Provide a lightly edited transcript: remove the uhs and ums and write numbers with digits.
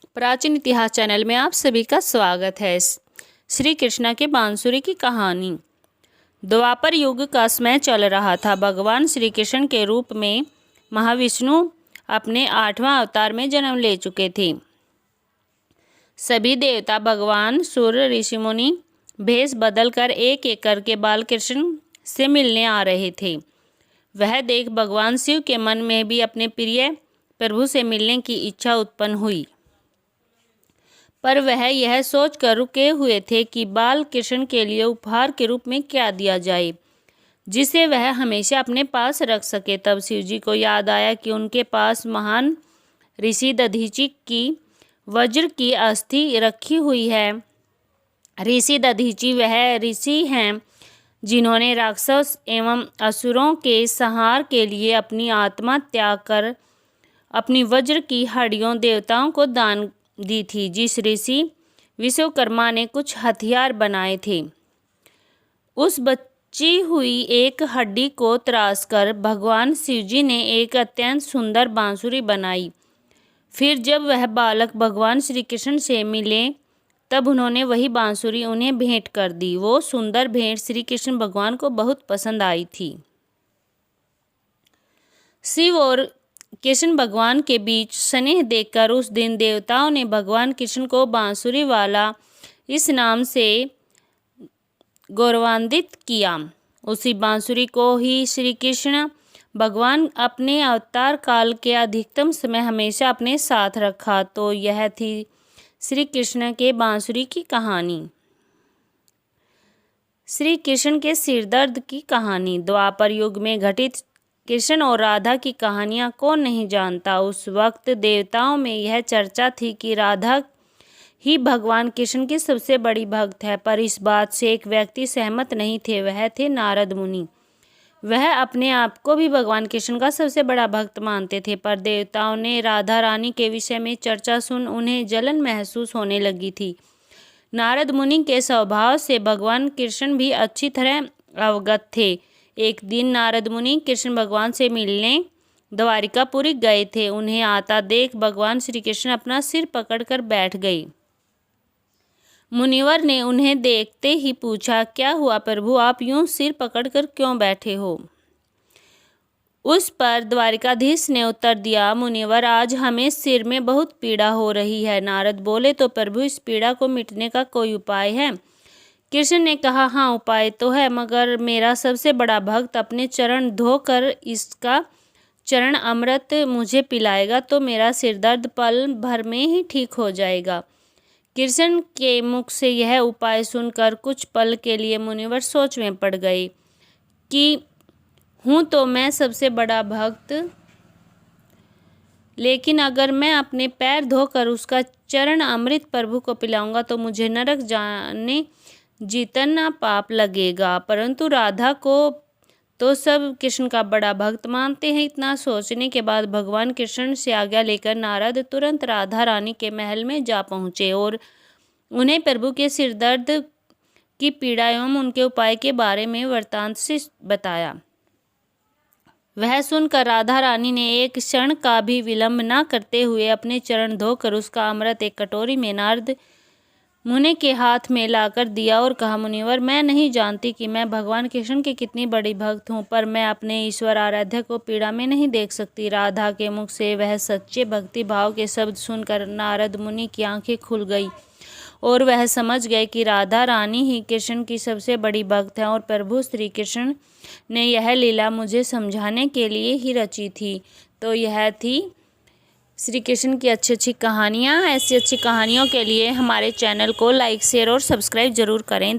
प्राचीन इतिहास चैनल में आप सभी का स्वागत है। श्री कृष्ण के बांसुरी की कहानी। द्वापर युग का समय चल रहा था। भगवान श्री कृष्ण के रूप में महाविष्णु अपने 8वां अवतार में जन्म ले चुके थे। सभी देवता, भगवान, सूर्य, ऋषि मुनि भेष बदलकर एक एक करके बाल कृष्ण से मिलने आ रहे थे। वह देख भगवान शिव के मन में भी अपने प्रिय प्रभु से मिलने की इच्छा उत्पन्न हुई, पर वह यह सोचकर रुके हुए थे कि बाल कृष्ण के लिए उपहार के रूप में क्या दिया जाए जिसे वह हमेशा अपने पास रख सके। तब शिवजी को याद आया कि उनके पास महान ऋषि दधीचि की वज्र की अस्थि रखी हुई है। ऋषि दधीचि वह ऋषि हैं जिन्होंने राक्षस एवं असुरों के संहार के लिए अपनी आत्मा त्याग कर अपनी वज्र की हड्डियों देवताओं को दान दी थी। जिस ऋषि विश्वकर्मा ने कुछ हथियार बनाए थे, उस बची हुई एक हड्डी को तराशकर भगवान शिवजी ने एक अत्यंत सुंदर बांसुरी बनाई। फिर जब वह बालक भगवान श्री कृष्ण से मिले तब उन्होंने वही बांसुरी उन्हें भेंट कर दी। वो सुंदर भेंट श्री कृष्ण भगवान को बहुत पसंद आई थी। शिव और कृष्ण भगवान के बीच स्नेह देखकर उस दिन देवताओं ने भगवान कृष्ण को बांसुरी वाला इस नाम से गौरवान्वित किया। उसी बांसुरी को ही श्री कृष्ण भगवान अपने अवतार काल के अधिकतम समय हमेशा अपने साथ रखा। तो यह थी श्री कृष्ण के बांसुरी की कहानी। श्री कृष्ण के सिरदर्द की कहानी। द्वापर युग में घटित कृष्ण और राधा की कहानियाँ कौन नहीं जानता। उस वक्त देवताओं में यह चर्चा थी कि राधा ही भगवान कृष्ण की सबसे बड़ी भक्त है, पर इस बात से एक व्यक्ति सहमत नहीं थे। वह थे नारद मुनि। वह अपने आप को भी भगवान कृष्ण का सबसे बड़ा भक्त मानते थे, पर देवताओं ने राधा रानी के विषय में चर्चा सुन उन्हें जलन महसूस होने लगी थी। नारद मुनि के स्वभाव से भगवान कृष्ण भी अच्छी तरह अवगत थे। एक दिन नारद मुनि कृष्ण भगवान से मिलने द्वारिकापुरी गए थे। उन्हें आता देख भगवान श्री कृष्ण अपना सिर पकड़कर बैठ गए। मुनिवर ने उन्हें देखते ही पूछा, क्या हुआ प्रभु, आप यूं सिर पकड़कर क्यों बैठे हो? उस पर द्वारिकाधीश ने उत्तर दिया, मुनिवर, आज हमें सिर में बहुत पीड़ा हो रही है। नारद बोले, तो प्रभु इस पीड़ा को मिटने का कोई उपाय है? कृष्ण ने कहा, हाँ उपाय तो है, मगर मेरा सबसे बड़ा भक्त अपने चरण धोकर इसका चरण अमृत मुझे पिलाएगा तो मेरा सिरदर्द पल भर में ही ठीक हो जाएगा। कृष्ण के मुख से यह उपाय सुनकर कुछ पल के लिए मुनिवर सोच में पड़ गए कि हूँ तो मैं सबसे बड़ा भक्त, लेकिन अगर मैं अपने पैर धोकर उसका चरण अमृत प्रभु को पिलाऊंगा तो मुझे नरक जाने जितना पाप लगेगा। परंतु राधा को तो सब कृष्ण का बड़ा भक्त मानते हैं। इतना सोचने के बाद भगवान कृष्ण से आज्ञा लेकर नारद तुरंत राधा रानी के महल में जा पहुँचे और उन्हें प्रभु के सिरदर्द की पीड़ा एवं उनके उपाय के बारे में वृत्तांत से बताया। वह सुनकर राधा रानी ने एक क्षण का भी विलंब न करते हुए अपने चरण धोकर उसका अमृत एक कटोरी में नारद मुनि के हाथ में लाकर दिया और कहा, मुनिवर, मैं नहीं जानती कि मैं भगवान कृष्ण की कितनी बड़ी भक्त हूँ, पर मैं अपने ईश्वर आराध्य को पीड़ा में नहीं देख सकती। राधा के मुख से वह सच्चे भक्ति भाव के शब्द सुनकर नारद मुनि की आंखें खुल गई और वह समझ गए कि राधा रानी ही कृष्ण की सबसे बड़ी भक्त है और प्रभु श्री कृष्ण ने यह लीला मुझे समझाने के लिए ही रची थी। तो यह थी श्री कृष्ण की अच्छी अच्छी कहानियाँ। ऐसी अच्छी कहानियों के लिए हमारे चैनल को लाइक, शेयर और सब्सक्राइब जरूर करें।